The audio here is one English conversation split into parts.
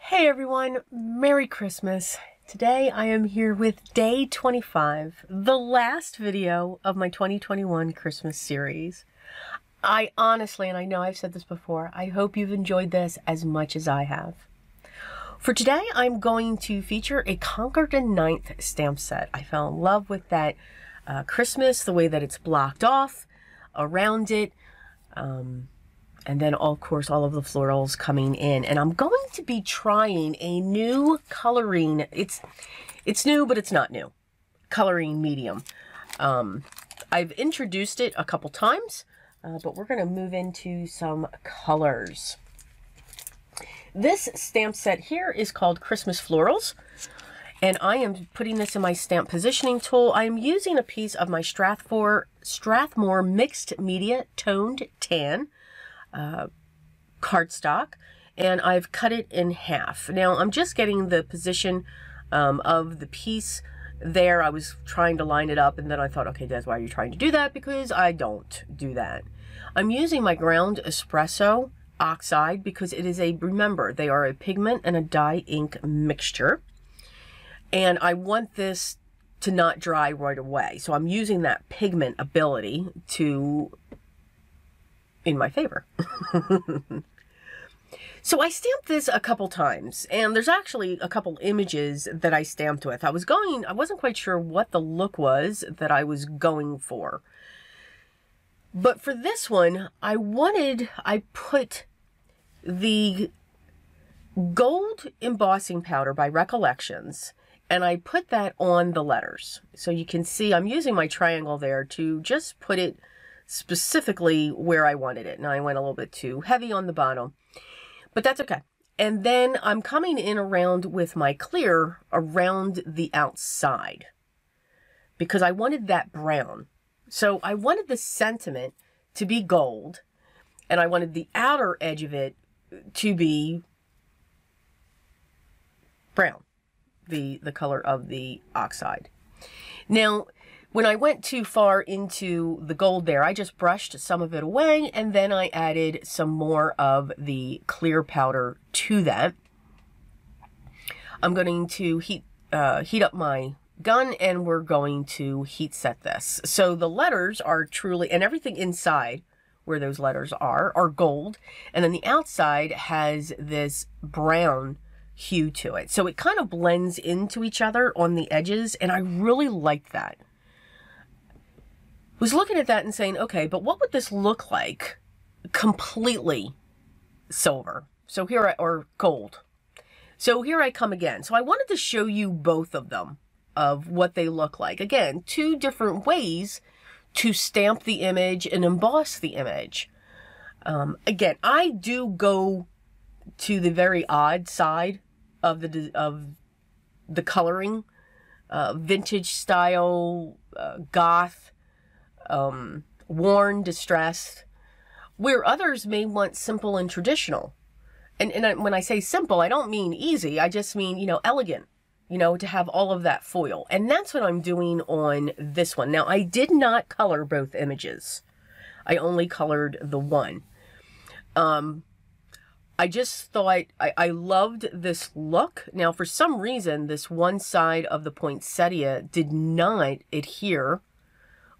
Hey everyone, Merry Christmas. Today I am here with day 25, the last video of my 2021 Christmas series. I honestly, and I know I've said this before, I hope you've enjoyed this as much as I have. For today, I'm going to feature a Concord and 9th stamp set. I fell in love with that Christmas, the way that it's blocked off around it. And then, of course, all of the florals coming in. And I'm going to be trying a new coloring. It's new, but it's not new. Coloring medium. I've introduced it a couple times, but we're going to move into some colors. This stamp set here is called Christmas Florals. And I am putting this in my stamp positioning tool. I am using a piece of my Strathmore Mixed Media Toned Tan cardstock, and I've cut it in half. Now I'm just getting the position of the piece there. I was trying to line it up, and then I thought, okay, Des, why are you trying to do that? Because I don't do that. I'm using my ground espresso oxide because it is remember, they are a pigment and a dye ink mixture, and I want this to not dry right away. So I'm using that pigment ability in my favor. So I stamped this a couple times, and there's actually a couple images that I stamped with. I wasn't quite sure what the look was that I was going for. But for this one, I put the gold embossing powder by Recollections, and I put that on the letters. So you can see I'm using my triangle there to just put it specifically where I wanted it. Now I went a little bit too heavy on the bottom, but that's okay. And then I'm coming in around with my clear around the outside because I wanted that brown. So I wanted the sentiment to be gold, and I wanted the outer edge of it to be brown, the color of the oxide. Now, when I went too far into the gold there, I just brushed some of it away, and then I added some more of the clear powder to that. I'm going to heat up my gun, and we're going to heat set this. So the letters are truly, and everything inside where those letters are gold, and then the outside has this brown hue to it. So it kind of blends into each other on the edges, and I really like that. Was looking at that and saying, okay, but what would this look like completely silver? So here or gold. So here I come again. So I wanted to show you both of them, of what they look like. Again, two different ways to stamp the image and emboss the image. Again, I do go to the very odd side of the coloring, vintage style, goth, worn, distressed, where others may want simple and traditional. And when I say simple, I don't mean easy. I just mean, elegant, to have all of that foil. And that's what I'm doing on this one. Now, I did not color both images. I only colored the one. I just thought I loved this look. Now, for some reason, this one side of the poinsettia did not adhere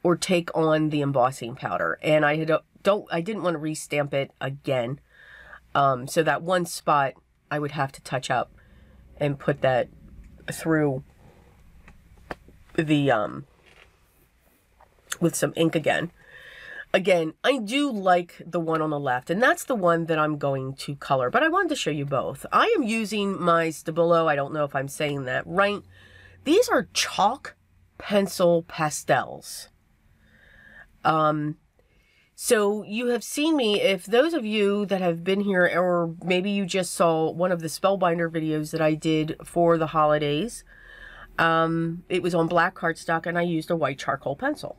or take on the embossing powder, and I didn't want to restamp it again. So that one spot I would have to touch up and put that through the with some ink again. Again, I do like the one on the left, and that's the one that I'm going to color, but I wanted to show you both. I am using my Stabilo. I don't know if I'm saying that right. These are chalk pencil pastels. So you have seen me, if those of you that have been here, or maybe you just saw one of the Spellbinder videos that I did for the holidays, it was on black cardstock, and I used a white charcoal pencil.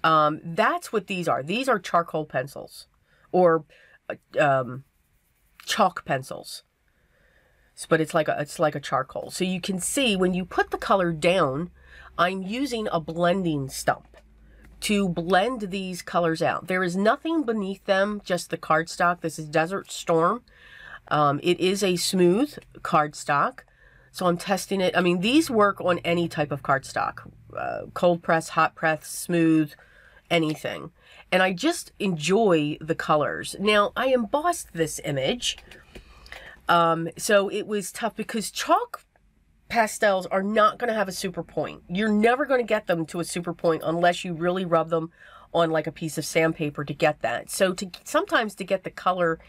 That's what these are. These are charcoal pencils, or, chalk pencils, but it's like a charcoal. So you can see when you put the color down, I'm using a blending stump to blend these colors out. There is nothing beneath them, just the cardstock. This is Desert Storm. It is a smooth cardstock, so I'm testing it. I mean, these work on any type of cardstock, cold press, hot press, smooth, anything. And I just enjoy the colors. Now, I embossed this image, so it was tough because chalk pastels are not going to have a super point. You're never going to get them to a super point unless you really rub them on like a piece of sandpaper to get that. So sometimes to get the color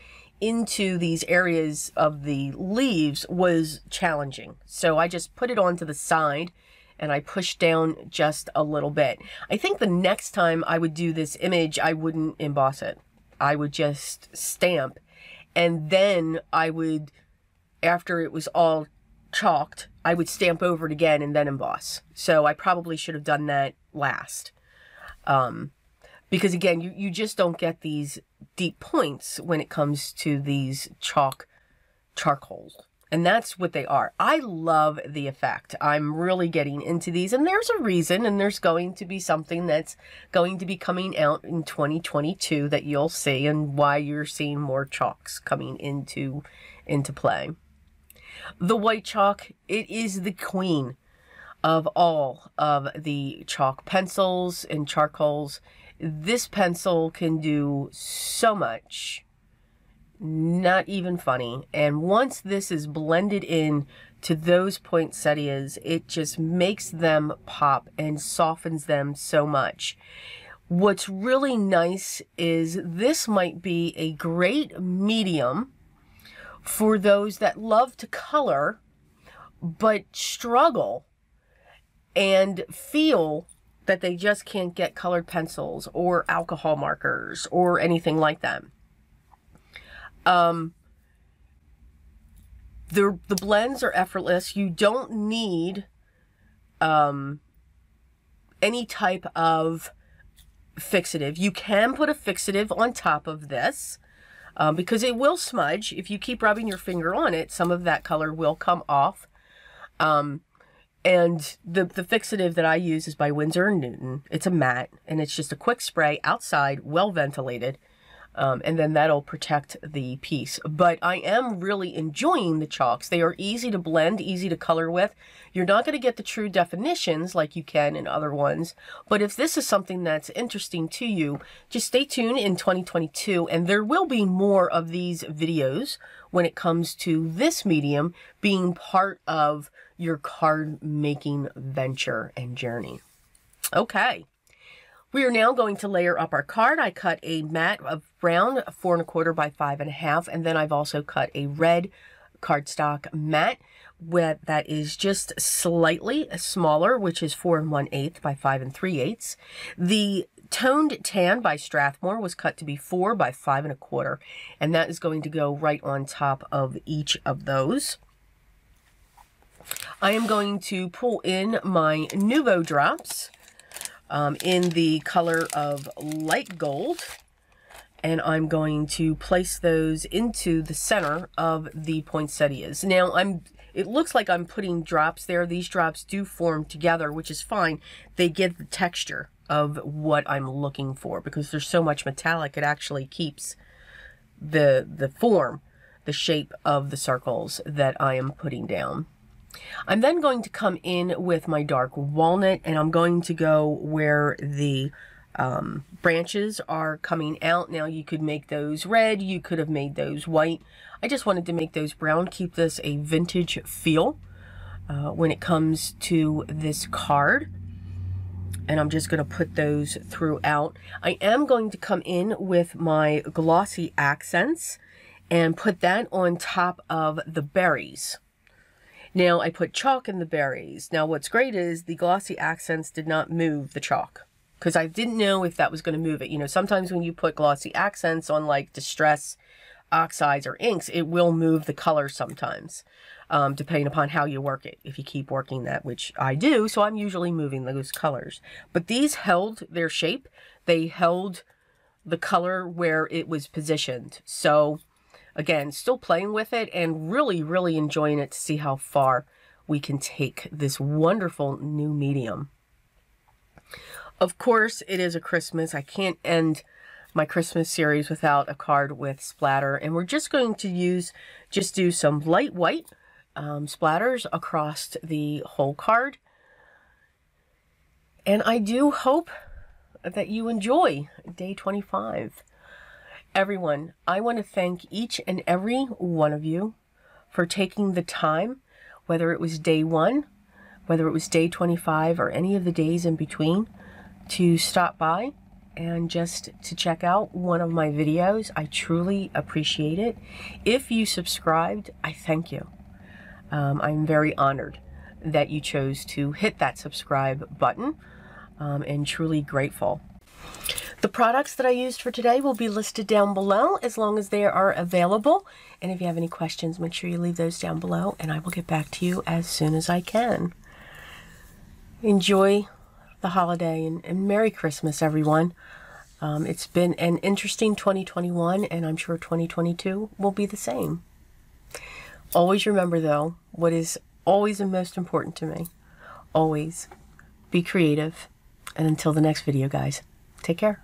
into these areas of the leaves was challenging. So I just put it onto the side and I pushed down just a little bit. I think the next time I would do this image, I wouldn't emboss it. I would just stamp, and then I would, after it was all chalked, I would stamp over it again and then emboss. So I probably should have done that last. Because again, you just don't get these deep points when it comes to these charcoals. And that's what they are. I love the effect. I'm really getting into these, and there's a reason, and there's going to be something that's going to be coming out in 2022 that you'll see, and why you're seeing more chalks coming into play. The white chalk, it is the queen of all of the chalk pencils and charcoals. This pencil can do so much, not even funny. And once this is blended in to those poinsettias, it just makes them pop and softens them so much. What's really nice is this might be a great medium for those that love to color but struggle and feel that they just can't get colored pencils or alcohol markers or anything like that. The blends are effortless. You don't need any type of fixative. You can put a fixative on top of this because it will smudge. If you keep rubbing your finger on it, some of that color will come off. And the fixative that I use is by Winsor & Newton. It's a matte, and it's just a quick spray outside, well ventilated, and then that'll protect the piece. But I am really enjoying the chalks. They are easy to blend, easy to color with. You're not going to get the true definitions like you can in other ones, but if this is something that's interesting to you, just stay tuned in 2022, and there will be more of these videos when it comes to this medium being part of your card making venture and journey. Okay, we are now going to layer up our card. I cut a matte of brown 4 1/4 by 5 1/2, and then I've also cut a red cardstock matte that is just slightly smaller, which is 4 1/8 by 5 3/8. The toned tan by Strathmore was cut to be 4 by 5 1/4, and that is going to go right on top of each of those. I am going to pull in my Nuvo drops in the color of light gold, and I'm going to place those into the center of the poinsettias. Now, it looks like I'm putting drops there. These drops do form together, which is fine. They give the texture of what I'm looking for because there's so much metallic. It actually keeps the form, the shape of the circles that I am putting down. I'm then going to come in with my dark walnut, and I'm going to go where the branches are coming out. Now, you could make those red, you could have made those white. I just wanted to make those brown, keep this a vintage feel when it comes to this card. And I'm just going to put those throughout. I am going to come in with my glossy accents and put that on top of the berries. Now, I put chalk in the berries. Now, what's great is the glossy accents did not move the chalk because I didn't know if that was going to move it. You know, sometimes when you put glossy accents on like distress oxides or inks, it will move the color sometimes, depending upon how you work it. If you keep working that, which I do, so I'm usually moving those colors. But these held their shape. They held the color where it was positioned. So again, still playing with it and really, really enjoying it to see how far we can take this wonderful new medium. Of course, it is a Christmas. I can't end my Christmas series without a card with splatter. And we're just going to do some light white splatters across the whole card. And I do hope that you enjoy day 25. Everyone, I want to thank each and every one of you for taking the time, whether it was day 1, whether it was day 25, or any of the days in between, to stop by and just to check out one of my videos. I truly appreciate it. If you subscribed, I thank you. I'm very honored that you chose to hit that subscribe button, and truly grateful. The products that I used for today will be listed down below as long as they are available. And if you have any questions, make sure you leave those down below and I will get back to you as soon as I can. Enjoy the holiday and Merry Christmas, everyone. It's been an interesting 2021, and I'm sure 2022 will be the same. Always remember, though, what is always the most important to me. Always be creative. And until the next video, guys, take care.